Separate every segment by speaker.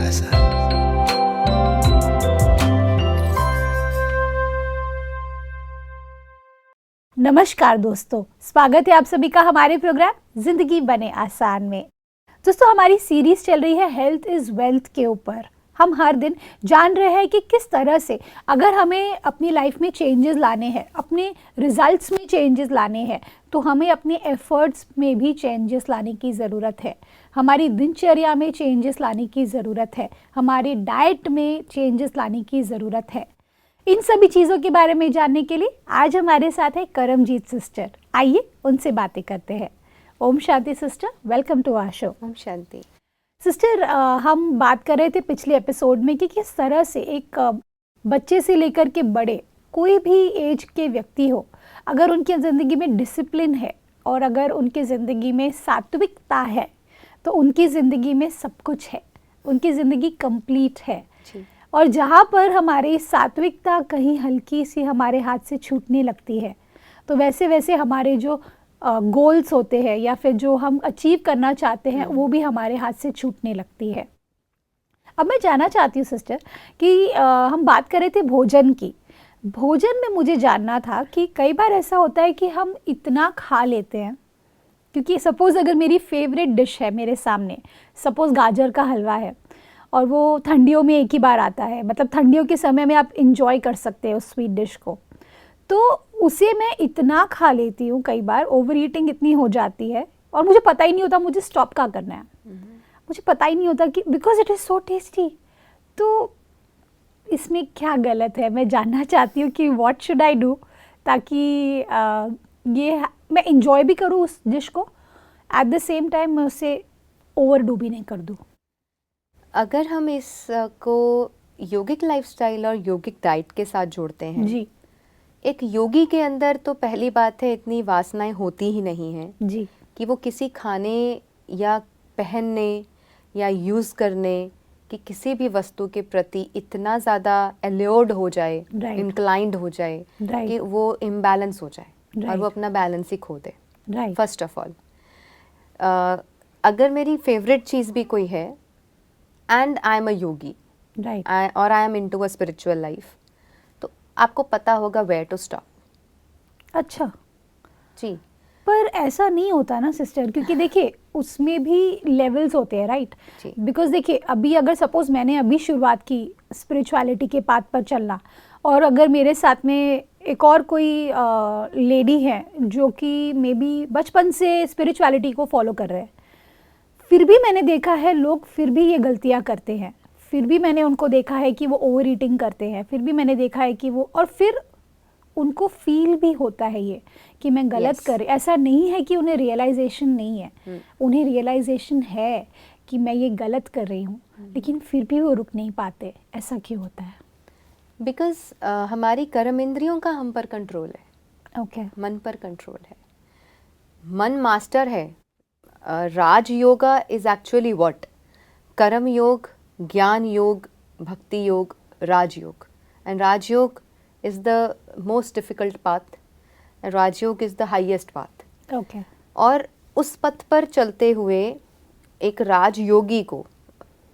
Speaker 1: आसान।
Speaker 2: नमस्कार दोस्तों, स्वागत है आप सभी का हमारे प्रोग्राम जिंदगी बने आसान में। दोस्तों, हमारी सीरीज चल रही है हेल्थ इज वेल्थ के ऊपर। हम हर दिन जान रहे हैं कि किस तरह से अगर हमें अपनी लाइफ में चेंजेस लाने हैं, अपने रिजल्ट्स में चेंजेस लाने हैं, तो हमें अपने एफर्ट्स में भी चेंजेस लाने की ज़रूरत है, हमारी दिनचर्या में चेंजेस लाने की ज़रूरत है, हमारे डाइट में चेंजेस लाने की ज़रूरत है। इन सभी चीज़ों के बारे में जानने के लिए आज हमारे साथ है करमजीत सिस्टर। आइए उनसे बातें करते हैं। ओम शांति sister, welcome to our show.
Speaker 3: ओम शांति
Speaker 2: सिस्टर, हम बात कर रहे थे पिछले एपिसोड में कि किस तरह से एक बच्चे से लेकर के बड़े कोई भी एज के व्यक्ति हो, अगर उनकी ज़िंदगी में डिसिप्लिन है और अगर उनकी ज़िंदगी में सात्विकता है तो उनकी ज़िंदगी में सब कुछ है, उनकी ज़िंदगी कंप्लीट है।
Speaker 3: जी।
Speaker 2: और जहाँ पर हमारी सात्विकता कहीं हल्की सी हमारे हाथ से छूटने लगती है, तो वैसे वैसे हमारे जो गोल्स होते हैं या फिर जो हम अचीव करना चाहते हैं वो भी हमारे हाथ से छूटने लगती है। अब मैं जानना चाहती हूँ सिस्टर कि हम बात कर रहे थे भोजन की। भोजन में मुझे जानना था कि कई बार ऐसा होता है कि हम इतना खा लेते हैं, क्योंकि सपोज़ अगर मेरी फेवरेट डिश है मेरे सामने, सपोज़ गाजर का हलवा है और वो ठंडियों में एक ही बार आता है, मतलब ठंडियों के समय में आप इंजॉय कर सकते हो उस स्वीट डिश को, तो उसे मैं इतना खा लेती हूँ, कई बार ओवर ईटिंग इतनी हो जाती है और मुझे पता ही नहीं होता मुझे स्टॉप क्या करना है। मुझे पता ही नहीं होता कि because it is so tasty. तो इसमें क्या गलत है? मैं जानना चाहती हूँ कि व्हाट शुड आई डू ताकि ये मैं इंजॉय भी करूँ उस डिश को, एट द सेम टाइम मैं उसे ओवर डू भी नहीं कर दूँ।
Speaker 3: अगर हम इसको योगिक लाइफस्टाइल और योगिक डाइट के साथ जोड़ते हैं
Speaker 2: जी
Speaker 3: एक योगी के अंदर तो पहली बात है इतनी वासनाएं होती ही नहीं हैं
Speaker 2: जी
Speaker 3: कि वो किसी खाने या पहनने या यूज़ करने की किसी भी वस्तु के प्रति इतना ज़्यादा एल्योर्ड हो जाए,
Speaker 2: Right.
Speaker 3: इंक्लाइंड हो जाए
Speaker 2: Right.
Speaker 3: कि वो इम्बैलेंस हो जाए और
Speaker 2: Right.
Speaker 3: वो अपना बैलेंस ही खो दे।
Speaker 2: राइट
Speaker 3: फर्स्ट ऑफ ऑल, अगर मेरी फेवरेट चीज़ भी कोई है and I am a yogi
Speaker 2: right
Speaker 3: और I am into a spiritual life, तो आपको पता होगा वेयर टू स्टॉप।
Speaker 2: अच्छा,
Speaker 3: जी।
Speaker 2: पर ऐसा नहीं होता ना सिस्टर, क्योंकि देखिए उसमें भी लेवल्स होते हैं, राइट?
Speaker 3: जी।
Speaker 2: बिकॉज देखिए अभी अगर सपोज मैंने अभी शुरुआत की स्पिरिचुअलिटी के पाथ पर चलना, और अगर मेरे साथ में एक और कोई लेडी है जो कि मे बी बचपन से स्पिरिचुअलिटी को फॉलो कर रहे हैं, फिर भी मैंने देखा है लोग फिर भी ये गलतियां करते हैं, फिर भी मैंने उनको देखा है कि वो ओवर ईटिंग करते हैं, फिर भी मैंने देखा है कि वो, और फिर उनको फील भी होता है ये कि मैं गलत
Speaker 3: Yes.
Speaker 2: कर रही। ऐसा नहीं है कि उन्हें रियलाइजेशन नहीं है, उन्हें रियलाइजेशन है कि मैं ये गलत कर रही हूँ, लेकिन फिर भी वो रुक नहीं पाते। ऐसा क्यों होता है?
Speaker 3: बिकॉज हमारी कर्म इंद्रियों का हम पर कंट्रोल है,
Speaker 2: ओके
Speaker 3: मन पर कंट्रोल है, मन मास्टर है। Raj yoga is actually what? Karma yoga, jnana yoga, bhakti yoga, Rajyoga. And Rajyoga is the most difficult path, Rajyoga is the highest path.
Speaker 2: Okay
Speaker 3: और उस पथ पर चलते हुए एक राजयोगी को,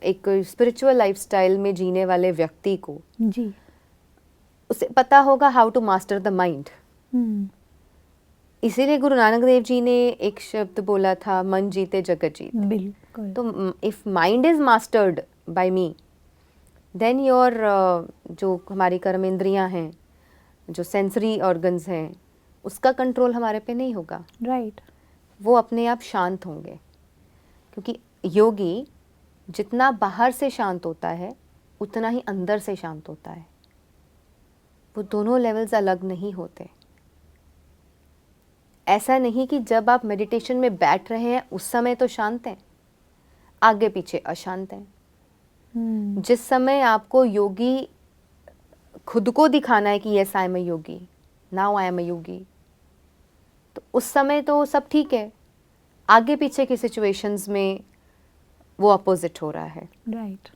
Speaker 3: एक स्पिरिचुअल लाइफस्टाइल में जीने वाले व्यक्ति को,
Speaker 2: जी
Speaker 3: उसे पता होगा how to master the mind. इसीलिए गुरु नानक देव जी ने एक शब्द बोला था, मन जीते जगत जीत।
Speaker 2: बिल्कुल।
Speaker 3: तो if mind is mastered by me, then your जो हमारी कर्म इंद्रियां हैं, जो सेंसरी ऑर्गन्स हैं, उसका कंट्रोल हमारे पे नहीं होगा।
Speaker 2: राइट
Speaker 3: वो अपने आप शांत होंगे, क्योंकि योगी जितना बाहर से शांत होता है उतना ही अंदर से शांत होता है। वो दोनों लेवल्स अलग नहीं होते। ऐसा नहीं कि जब आप मेडिटेशन में बैठ रहे हैं उस समय तो शांत हैं, आगे पीछे अशांत हैं। जिस समय आपको योगी खुद को दिखाना है कि yes I am a yogi, now I am a yogi, तो उस समय तो सब ठीक है, आगे पीछे की सिचुएशंस में वो अपोजिट हो रहा है।
Speaker 2: राइट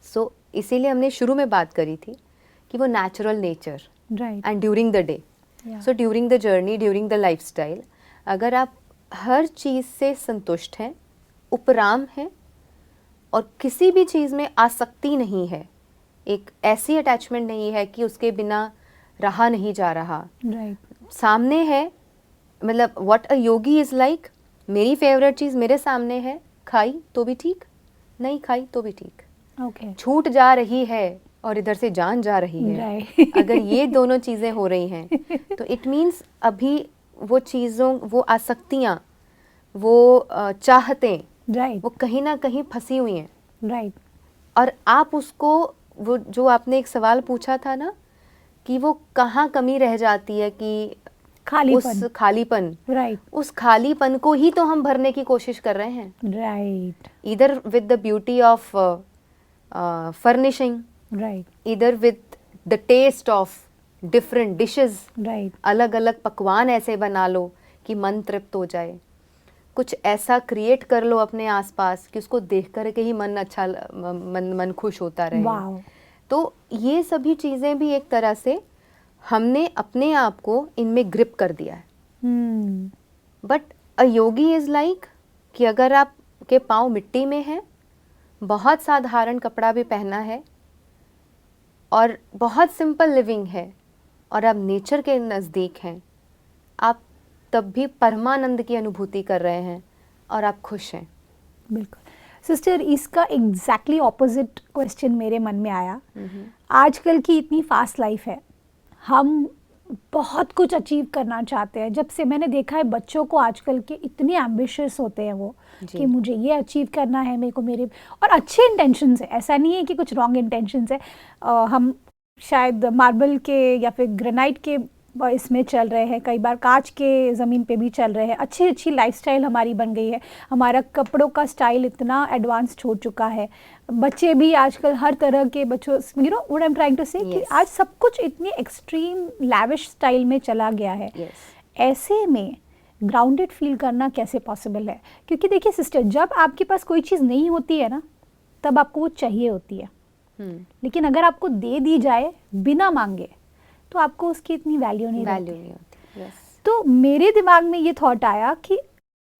Speaker 3: सो इसीलिए हमने शुरू में बात करी थी कि वो natural nature
Speaker 2: right
Speaker 3: and during the day, so during the journey, during the lifestyle, अगर आप हर चीज़ से संतुष्ट हैं, उपराम हैं, और किसी भी चीज़ में आसक्ति नहीं है, एक ऐसी अटैचमेंट नहीं है कि उसके बिना रहा नहीं जा रहा।
Speaker 2: राइट।
Speaker 3: सामने है, मतलब what a Yogi is like, मेरी फेवरेट चीज़ मेरे सामने है, खाई तो भी ठीक, नहीं खाई तो भी ठीक,
Speaker 2: ओके।
Speaker 3: छूट जा रही है और इधर से जान जा रही है।
Speaker 2: राइट।
Speaker 3: अगर ये दोनों चीज़ें हो रही हैं तो इट मीन्स अभी वो चीज़ों, वो आसक्तियाँ, वो चाहतें,
Speaker 2: राइट।
Speaker 3: वो कहीं ना कहीं फंसी हुई हैं।
Speaker 2: राइट।
Speaker 3: और आप उसको, वो जो आपने एक सवाल पूछा था ना कि वो कहाँ कमी रह जाती है, कि
Speaker 2: खालीपन।
Speaker 3: उस खालीपन,
Speaker 2: राइट।
Speaker 3: उस खालीपन को ही तो हम भरने की कोशिश कर रहे हैं,
Speaker 2: राइट।
Speaker 3: इधर with the beauty of furnishing,
Speaker 2: right.
Speaker 3: इधर with the taste of different dishes,
Speaker 2: right.
Speaker 3: अलग अलग पकवान ऐसे बना लो कि मन तृप्त हो जाए, कुछ ऐसा क्रिएट कर लो अपने आसपास कि उसको देख कर के ही मन अच्छा, मन खुश होता रहे।
Speaker 2: वाओ।
Speaker 3: तो ये सभी चीज़ें भी एक तरह से हमने अपने आप को इनमें ग्रिप कर दिया है। But a Yogi is like कि अगर आपके पाँव मिट्टी में हैं, बहुत साधारण कपड़ा भी पहना है और बहुत सिंपल लिविंग है और आप नेचर के नज़दीक हैं, आप तब भी परमानंद की अनुभूति कर रहे हैं और आप खुश हैं।
Speaker 2: बिल्कुल सिस्टर, इसका एग्जैक्टली ऑपोजिट क्वेश्चन मेरे मन में आया। आजकल की इतनी फास्ट लाइफ है, हम बहुत कुछ अचीव करना चाहते हैं। जब से मैंने देखा है बच्चों को आजकल के इतने एम्बिशियस होते हैं वो कि मुझे ये अचीव करना है, मेरे को मेरे, और अच्छे इंटेंशंस है, ऐसा नहीं है कि कुछ रॉन्ग इंटेंशंस है। हम शायद मार्बल के या फिर ग्रेनाइट के इसमें चल रहे हैं, कई बार कांच के ज़मीन पे भी चल रहे हैं। अच्छी अच्छी लाइफस्टाइल हमारी बन गई है, हमारा कपड़ों का स्टाइल इतना एडवांस्ड हो चुका है। बच्चे भी आजकल हर तरह के बच्चों, you know what I am trying to say, कि आज सब कुछ इतनी एक्सट्रीम लैविश स्टाइल में चला गया है। ऐसे में ग्राउंडेड फील करना कैसे पॉसिबल है? क्योंकि देखिए सिस्टर, जब आपके पास कोई चीज़ नहीं होती है ना, तब आपको वो चाहिए होती है। लेकिन अगर आपको दे दी जाए बिना मांगे तो आपको उसकी इतनी वैल्यू नहीं होती। तो मेरे दिमाग में ये थॉट आया कि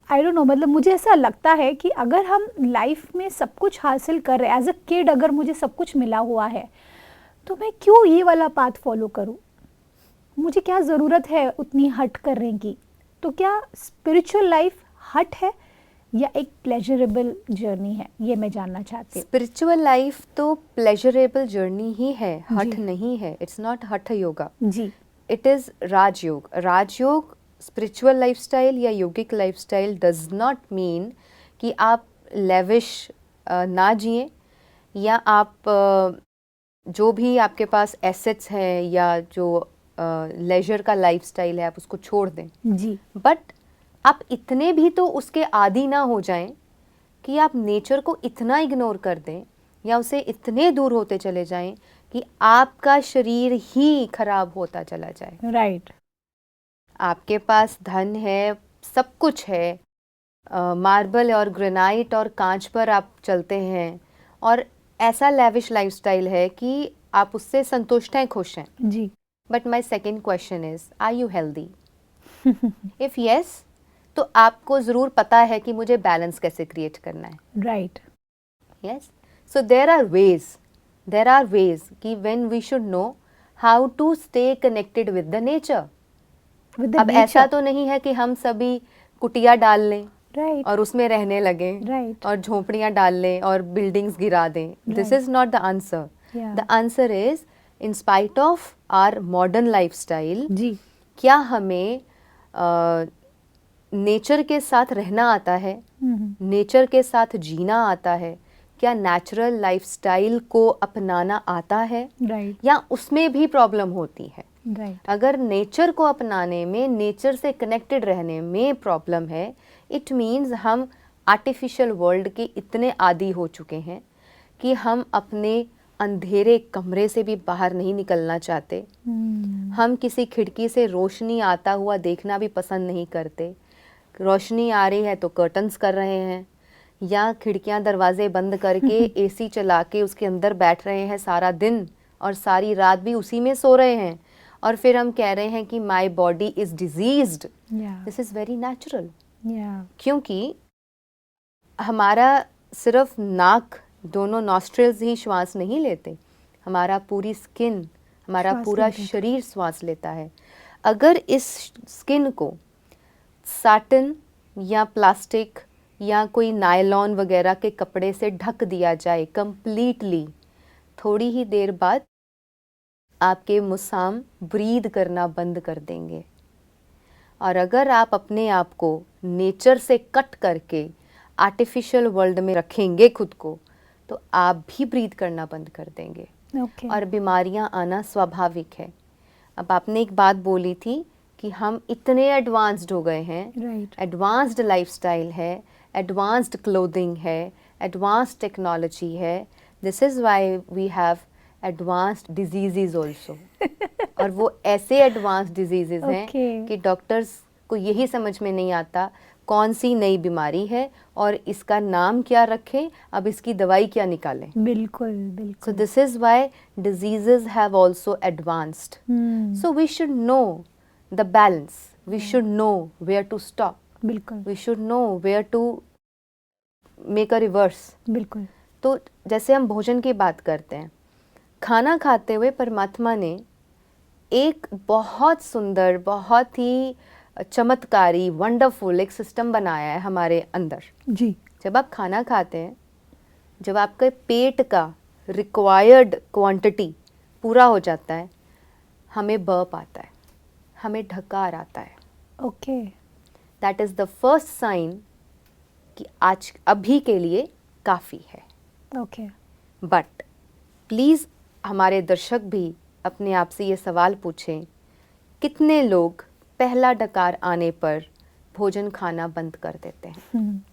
Speaker 2: आई डोंट नो, मतलब मुझे ऐसा लगता है कि अगर हम लाइफ में सब कुछ हासिल कर रहे हैं, एज अ किड अगर मुझे सब कुछ मिला हुआ है, तो मैं क्यों ये वाला पाथ फॉलो करूं? मुझे क्या ज़रूरत है उतनी हट करने की? तो क्या स्पिरिचुअल लाइफ हट है या एक प्लेजरेबल जर्नी है? ये मैं जानना चाहती हूँ।
Speaker 3: स्पिरिचुअल लाइफ तो प्लेजरेबल जर्नी ही है, हठ नहीं है। It's not hatha yoga
Speaker 2: ji,
Speaker 3: it is Rajyoga. Rajyoga spiritual lifestyle या yogic lifestyle does not mean कि आप लेविश ना जिए, या आप जो भी आपके पास एसेट्स हैं या जो लेजर का लाइफस्टाइल है आप उसको छोड़ दें
Speaker 2: जी।
Speaker 3: बट आप इतने भी तो उसके आदी ना हो जाएं कि आप नेचर को इतना इग्नोर कर दें या उसे इतने दूर होते चले जाएं कि आपका शरीर ही खराब होता चला जाए।
Speaker 2: राइट।
Speaker 3: आपके पास धन है, सब कुछ है, मार्बल और ग्रेनाइट और कांच पर आप चलते हैं और ऐसा लेविश लाइफस्टाइल है कि आप उससे संतुष्ट हैं, खुश हैं।
Speaker 2: जी।
Speaker 3: But my second question is, are you healthy? If yes, तो आपको ज़रूर पता है कि मुझे बैलेंस कैसे क्रिएट करना है।
Speaker 2: Right.
Speaker 3: Yes, so there are ways कि when we should know how to stay connected with the nature. अब ऐसा तो नहीं है कि हम सभी कुटिया डाल लें
Speaker 2: राइट
Speaker 3: और उसमें रहने लगे
Speaker 2: राइट
Speaker 3: और झोपड़ियाँ डाल लें और बिल्डिंग्स गिरा दें। This is not the answer. The answer is, in spite of our modern lifestyle,
Speaker 2: ji,
Speaker 3: क्या हमें नेचर के साथ रहना आता है, नेचर के साथ जीना आता है, क्या नेचुरल लाइफस्टाइल को अपनाना आता है,
Speaker 2: राइट
Speaker 3: या उसमें भी प्रॉब्लम होती है?
Speaker 2: राइट
Speaker 3: अगर नेचर को अपनाने में, नेचर से कनेक्टेड रहने में प्रॉब्लम है, इट मीन्स हम आर्टिफिशियल वर्ल्ड के इतने आदी हो चुके हैं कि हम अपने अंधेरे कमरे से भी बाहर नहीं निकलना चाहते। हम किसी खिड़की से रोशनी आता हुआ देखना भी पसंद नहीं करते। रोशनी आ रही है तो कर्टन्स कर रहे हैं या खिड़कियां दरवाजे बंद करके एसी चला के उसके अंदर बैठ रहे हैं सारा दिन और सारी रात भी उसी में सो रहे हैं, और फिर हम कह रहे हैं कि my body is diseased. This is very natural, क्योंकि हमारा सिर्फ नाक, दोनों नॉस्ट्रिल्स ही श्वास नहीं लेते, हमारा पूरी स्किन, हमारा
Speaker 2: श्वास
Speaker 3: पूरा
Speaker 2: लेता है।
Speaker 3: शरीर श्वास लेता है। अगर इस स्किन को साटन या प्लास्टिक या कोई नायलॉन वगैरह के कपड़े से ढक दिया जाए कंप्लीटली, थोड़ी ही देर बाद आपके मुसाम ब्रीद करना बंद कर देंगे। और अगर आप अपने आप को नेचर से कट करके आर्टिफिशियल वर्ल्ड में रखेंगे खुद को, तो आप भी ब्रीद करना बंद कर देंगे
Speaker 2: ओके।
Speaker 3: और बीमारियां आना स्वाभाविक है। अब आपने एक बात बोली थी कि हम इतने एडवांस्ड हो गए हैं,
Speaker 2: राइट।
Speaker 3: एडवांस्ड लाइफस्टाइल है, एडवांस्ड क्लोथिंग है, एडवांस्ड टेक्नोलॉजी है, this is why we have advanced diseases also. और वो ऐसे एडवांस्ड डिजीज़ेस हैं
Speaker 2: Okay.
Speaker 3: कि डॉक्टर्स को यही समझ में नहीं आता कौन सी नई बीमारी है और इसका नाम क्या रखें, अब इसकी दवाई क्या निकालें।
Speaker 2: बिल्कुल
Speaker 3: So
Speaker 2: बिल्कुल।
Speaker 3: this is why diseases have also advanced. So we should know the balance. We should know where to stop.
Speaker 2: बिल्कुल
Speaker 3: We should know where to make a reverse.
Speaker 2: बिल्कुल।
Speaker 3: तो जैसे हम भोजन की बात करते हैं, खाना खाते हुए परमात्मा ने एक बहुत सुंदर, बहुत ही चमत्कारी, वंडरफुल एक सिस्टम बनाया है हमारे अंदर।
Speaker 2: जी।
Speaker 3: जब आप खाना खाते हैं, जब आपके पेट का रिक्वायर्ड क्वांटिटी पूरा हो जाता है, हमें बर्प आता है, हमें ढकार आता है।
Speaker 2: Okay.
Speaker 3: That is the first sign कि आज अभी के लिए काफ़ी है।
Speaker 2: ओके।
Speaker 3: बट प्लीज़ हमारे दर्शक भी अपने आप से ये सवाल पूछें, कितने लोग पहला डकार आने पर भोजन खाना बंद कर देते हैं?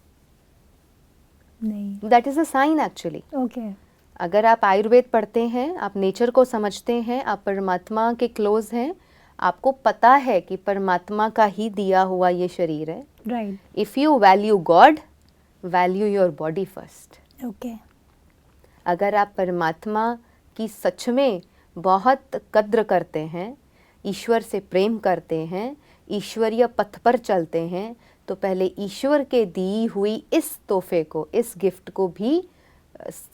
Speaker 2: नहीं।
Speaker 3: That is a sign actually.
Speaker 2: Okay.
Speaker 3: अगर आप आयुर्वेद पढ़ते हैं, आप नेचर को समझते हैं, आप परमात्मा के क्लोज हैं, आपको पता है कि परमात्मा का ही दिया हुआ ये शरीर है।
Speaker 2: Right.
Speaker 3: If you value God, value your body first.
Speaker 2: Okay.
Speaker 3: अगर आप परमात्मा की सच में बहुत कद्र करते हैं, ईश्वर से प्रेम करते हैं, ईश्वरीय पथ पर चलते हैं, तो पहले ईश्वर के दी हुई इस तोहफे को, इस गिफ्ट को भी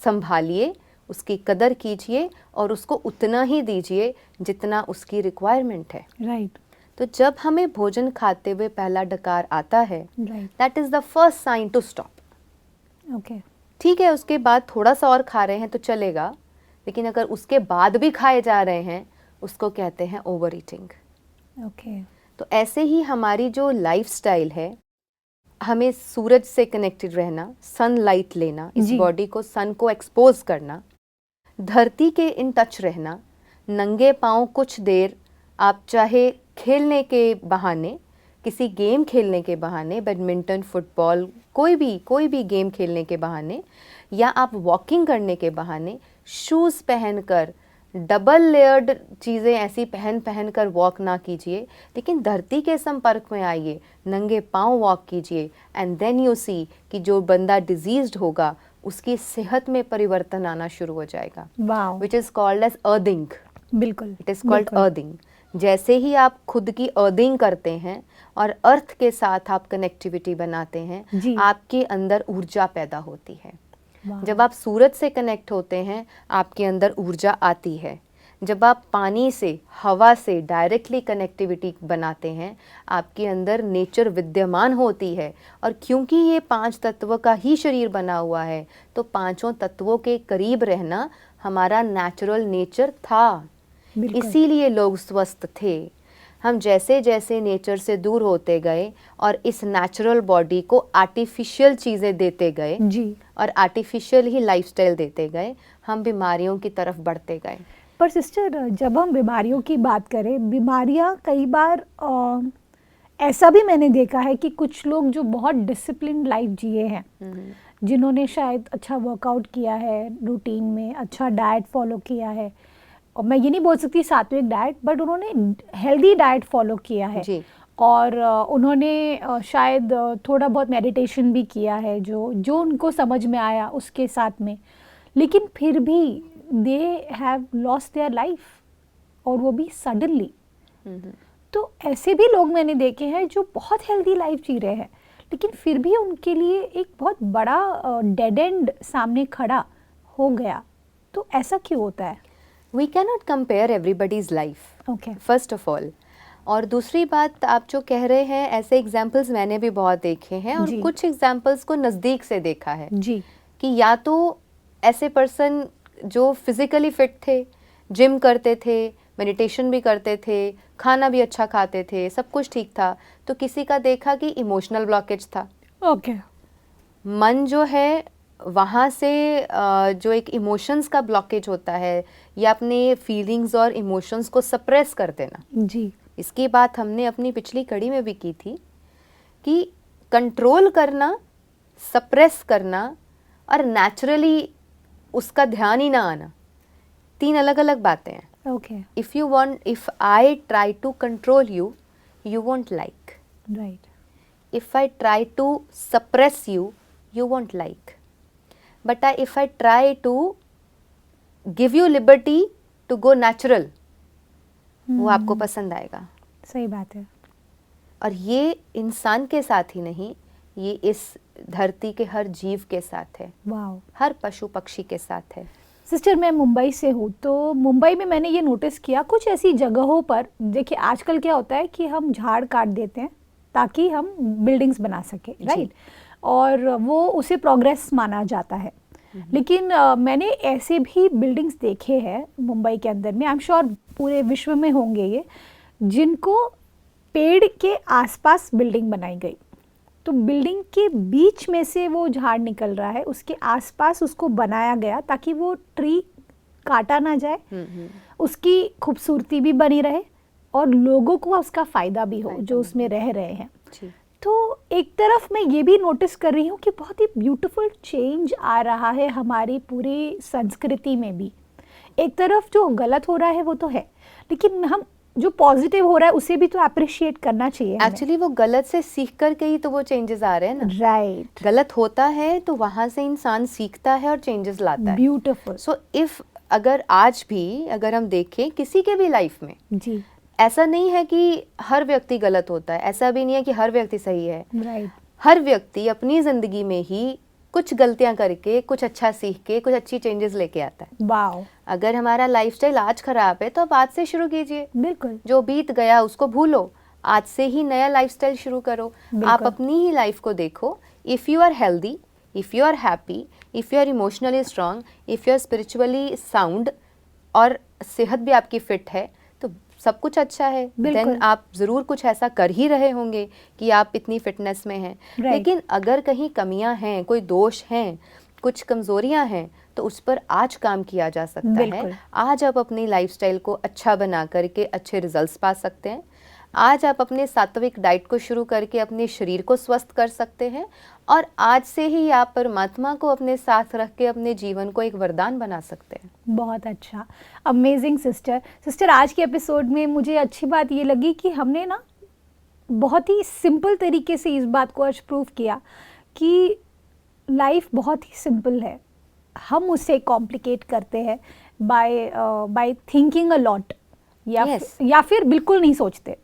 Speaker 3: संभालिए, उसकी कदर कीजिए और उसको उतना ही दीजिए जितना उसकी रिक्वायरमेंट है।
Speaker 2: राइट।
Speaker 3: तो जब हमें भोजन खाते हुए पहला डकार आता है,
Speaker 2: right.
Speaker 3: That is the first sign to stop.
Speaker 2: Okay.
Speaker 3: ठीक है, उसके बाद थोड़ा सा और खा रहे हैं तो चलेगा, लेकिन अगर उसके बाद भी खाए जा रहे हैं, उसको कहते हैं ओवर ईटिंग।
Speaker 2: ओके।
Speaker 3: तो ऐसे ही हमारी जो लाइफस्टाइल है, हमें सूरज से कनेक्टेड रहना, सनलाइट लेना, इस
Speaker 2: जी।
Speaker 3: बॉडी को सन को एक्सपोज करना, धरती के इन टच रहना, नंगे पाँव कुछ देर आप चाहे खेलने के बहाने, किसी गेम खेलने के बहाने, बैडमिंटन, फुटबॉल, कोई भी गेम खेलने के बहाने, या आप वॉकिंग करने के बहाने शूज़ पहनकर, डबल लेयर्ड चीज़ें ऐसी पहन कर वॉक ना कीजिए, लेकिन धरती के संपर्क में आइए, नंगे पाँव वॉक कीजिए, एंड देन यू सी कि जो बंदा डिजीज्ड होगा उसकी सेहत में परिवर्तन आना शुरू हो जाएगा,
Speaker 2: wow.
Speaker 3: Which is called as earthing.
Speaker 2: बिल्कुल।
Speaker 3: इट इज़ कॉल्ड
Speaker 2: बिल्कुल।
Speaker 3: अर्दिंग। जैसे ही आप खुद की अर्दिंग करते हैं और अर्थ के साथ आप कनेक्टिविटी बनाते हैं,
Speaker 2: जी।
Speaker 3: आपके अंदर ऊर्जा पैदा होती है।
Speaker 2: वाह।
Speaker 3: जब आप सूरज से कनेक्ट होते हैं, आपके अंदर ऊर्जा आती है। जब आप पानी से, हवा से डायरेक्टली कनेक्टिविटी बनाते हैं, आपके अंदर नेचर विद्यमान होती है। और क्योंकि ये 5 तत्व का ही शरीर बना हुआ है, तो पांचों तत्वों के करीब रहना हमारा नेचुरल नेचर था।
Speaker 2: बिल्कुल।
Speaker 3: इसीलिए लोग स्वस्थ थे। हम जैसे जैसे नेचर से दूर होते गए और इस नेचुरल बॉडी को आर्टिफिशियल चीज़ें देते गए
Speaker 2: जी।
Speaker 3: और आर्टिफिशियल ही लाइफस्टाइल देते गए, हम बीमारियों की तरफ बढ़ते गए।
Speaker 2: पर सिस्टर, जब हम बीमारियों की बात करें, बीमारियां कई बार ऐसा भी मैंने देखा है कि कुछ लोग जो बहुत डिसिप्लिन लाइफ जिए हैं, जिन्होंने शायद अच्छा वर्कआउट किया है, रूटीन में अच्छा डाइट फॉलो किया है, और मैं ये नहीं बोल सकती सात्विक डाइट, बट उन्होंने हेल्दी डाइट फॉलो किया है
Speaker 3: जी।
Speaker 2: और उन्होंने शायद थोड़ा बहुत मेडिटेशन भी किया है, जो उनको समझ में आया उसके साथ में, लेकिन फिर भी they have lost their life, और वो भी सडनली। तो ऐसे भी लोग मैंने देखे हैं जो बहुत हेल्दी लाइफ जी रहे हैं, लेकिन फिर भी उनके लिए एक बहुत बड़ा डेड एंड सामने खड़ा हो गया, तो ऐसा क्यों होता है?
Speaker 3: We can not compare everybody's life,
Speaker 2: okay.
Speaker 3: First of all. और दूसरी बात, आप जो कह रहे हैं ऐसे एग्जाम्पल्स मैंने भी बहुत देखे हैं, और
Speaker 2: जी।
Speaker 3: कुछ एग्जाम्पल्स को नज़दीक से देखा है
Speaker 2: जी।
Speaker 3: कि या तो ऐसे पर्सन जो फिजिकली फिट थे, जिम करते थे, मेडिटेशन भी करते थे, खाना भी अच्छा खाते थे, सब कुछ ठीक था, तो किसी का देखा कि इमोशनल ब्लॉकेज था।
Speaker 2: ओके।
Speaker 3: मन जो है वहाँ से जो एक इमोशंस का ब्लॉकेज होता है, या अपने फीलिंग्स और इमोशंस को सप्रेस कर देना।
Speaker 2: जी।
Speaker 3: इसकी बात हमने अपनी पिछली कड़ी में भी की थी कि कंट्रोल करना, सप्रेस करना और नेचुरली उसका ध्यान ही ना आना, 3 अलग अलग बातें हैं।
Speaker 2: Okay.
Speaker 3: if I try to control you, you won't like.
Speaker 2: Right.
Speaker 3: If I try to suppress you, you won't like. But if I try to give you liberty to go natural, वो आपको पसंद आएगा।
Speaker 2: सही बात है।
Speaker 3: और ये इंसान के साथ ही नहीं, ये इस धरती के हर जीव के साथ है,
Speaker 2: वाओ।
Speaker 3: हर पशु पक्षी के साथ है।
Speaker 2: सिस्टर, मैं मुंबई से हूँ, तो मुंबई में मैंने ये नोटिस किया कुछ ऐसी जगहों पर, देखिए आजकल क्या होता है कि हम झाड़ काट देते हैं ताकि हम बिल्डिंग्स बना सके, राइट, और वो उसे प्रोग्रेस माना जाता है। लेकिन मैंने ऐसे भी बिल्डिंग्स देखे हैं मुंबई के अंदर में, आई एम श्योर पूरे विश्व में होंगे ये, जिनको पेड़ के आसपास बिल्डिंग बनाई गई। तो बिल्डिंग के बीच में से वो झाड़ निकल रहा है, उसके आसपास उसको बनाया गया ताकि वो ट्री काटा ना जाए, उसकी खूबसूरती भी बनी रहे और लोगों को उसका फ़ायदा भी हो जो उसमें रह रहे हैं। तो एक तरफ मैं ये भी नोटिस कर रही हूँ कि बहुत ही ब्यूटीफुल चेंज आ रहा है हमारी पूरी संस्कृति में भी। एक तरफ जो गलत हो रहा है वो तो है, लेकिन हम जो पॉजिटिव हो रहा है उसे भी तो अप्रिशिएट करना चाहिए।
Speaker 3: एक्चुअली वो गलत से सीख करके ही तो वो चेंजेस आ रहे हैं ना।
Speaker 2: राइट।
Speaker 3: गलत होता है तो वहां से इंसान सीखता है और चेंजेस लाता है।
Speaker 2: ब्यूटीफुल।
Speaker 3: सो इफ अगर आज भी अगर हम देखें किसी के भी लाइफ में,
Speaker 2: जी,
Speaker 3: ऐसा नहीं है कि हर व्यक्ति गलत होता है, ऐसा भी नहीं है कि हर व्यक्ति सही है।
Speaker 2: राइट।
Speaker 3: हर व्यक्ति अपनी जिंदगी में ही कुछ गलतियां करके, कुछ अच्छा सीख के, कुछ अच्छी चेंजेस लेके आता है।
Speaker 2: वाओ।
Speaker 3: अगर हमारा लाइफस्टाइल आज खराब है तो आप आज से शुरू कीजिए।
Speaker 2: बिल्कुल।
Speaker 3: जो बीत गया उसको भूलो, आज से ही नया लाइफस्टाइल शुरू करो। आप अपनी ही लाइफ को देखो। If you are healthy, if you are happy, if you are emotionally strong, if you are spiritually sound और सेहत भी आपकी फिट है, तो सब कुछ अच्छा है। देन आप ज़रूर कुछ ऐसा कर ही रहे होंगे कि आप इतनी फिटनेस में हैं। लेकिन अगर कहीं कमियां हैं, कोई दोष हैं, कुछ कमज़ोरियां हैं, तो उस पर आज काम किया जा सकता है। आज आप अपनी लाइफस्टाइल को अच्छा बना करके अच्छे रिजल्ट्स पा सकते हैं। आज आप अपने सात्विक डाइट को शुरू करके अपने शरीर को स्वस्थ कर सकते हैं, और आज से ही आप परमात्मा को अपने साथ रख के अपने जीवन को एक वरदान बना सकते हैं।
Speaker 2: बहुत अच्छा, अमेजिंग सिस्टर। आज के एपिसोड में मुझे अच्छी बात ये लगी कि हमने ना बहुत ही सिंपल तरीके से इस बात को आज प्रूव किया कि लाइफ बहुत ही सिंपल है, हम उसे कॉम्प्लिकेट करते हैं बाय थिंकिंग अ लॉट, या फिर बिल्कुल नहीं सोचते।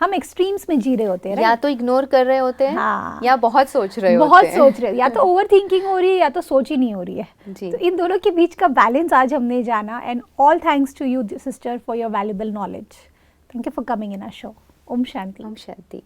Speaker 2: हम एक्सट्रीम्स में जी रहे होते हैं,
Speaker 3: या तो इग्नोर कर रहे होते हैं,
Speaker 2: हाँ,
Speaker 3: या बहुत सोच रहे होते हैं।
Speaker 2: या तो ओवर थिंकिंग हो रही है या तो सोच ही नहीं हो रही है
Speaker 3: जी।
Speaker 2: तो इन दोनों के बीच का बैलेंस आज हमने जाना, and all thanks to you sister for your valuable knowledge. Thank you for coming in our show. ओम शांति।
Speaker 3: ओम शांति।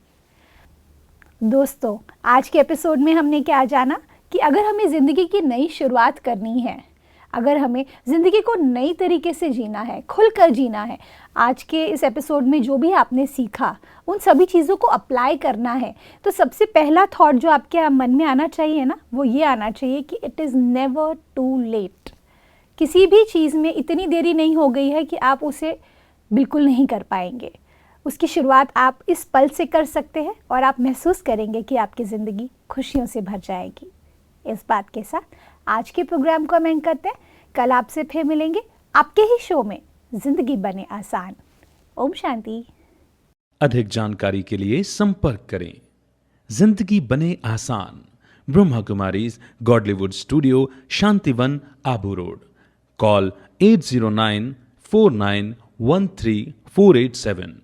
Speaker 2: दोस्तों, आज के एपिसोड में हमने क्या जाना कि अगर हमें ज़िंदगी की नई शुरुआत करनी है, अगर हमें ज़िंदगी को नई तरीके से जीना है, खुलकर जीना है, आज के इस एपिसोड में जो भी आपने सीखा उन सभी चीज़ों को अप्लाई करना है, तो सबसे पहला थॉट जो आपके मन में आना चाहिए ना, वो ये आना चाहिए कि it is never too late. किसी भी चीज़ में इतनी देरी नहीं हो गई है कि आप उसे बिल्कुल नहीं कर पाएंगे। उसकी शुरुआत आप इस पल से कर सकते हैं और आप महसूस करेंगे कि आपकी ज़िंदगी खुशियों से भर जाएगी। इस बात के साथ आज के प्रोग्राम को हम एंड करते हैं। कल आपसे फिर मिलेंगे आपके ही शो में जिंदगी बने आसान। ओम शांति।
Speaker 1: अधिक जानकारी के लिए संपर्क करें। जिंदगी बने आसान, Brahma Kumaris Godlywood studio, Shantivan, Abu road. Call 80949134887।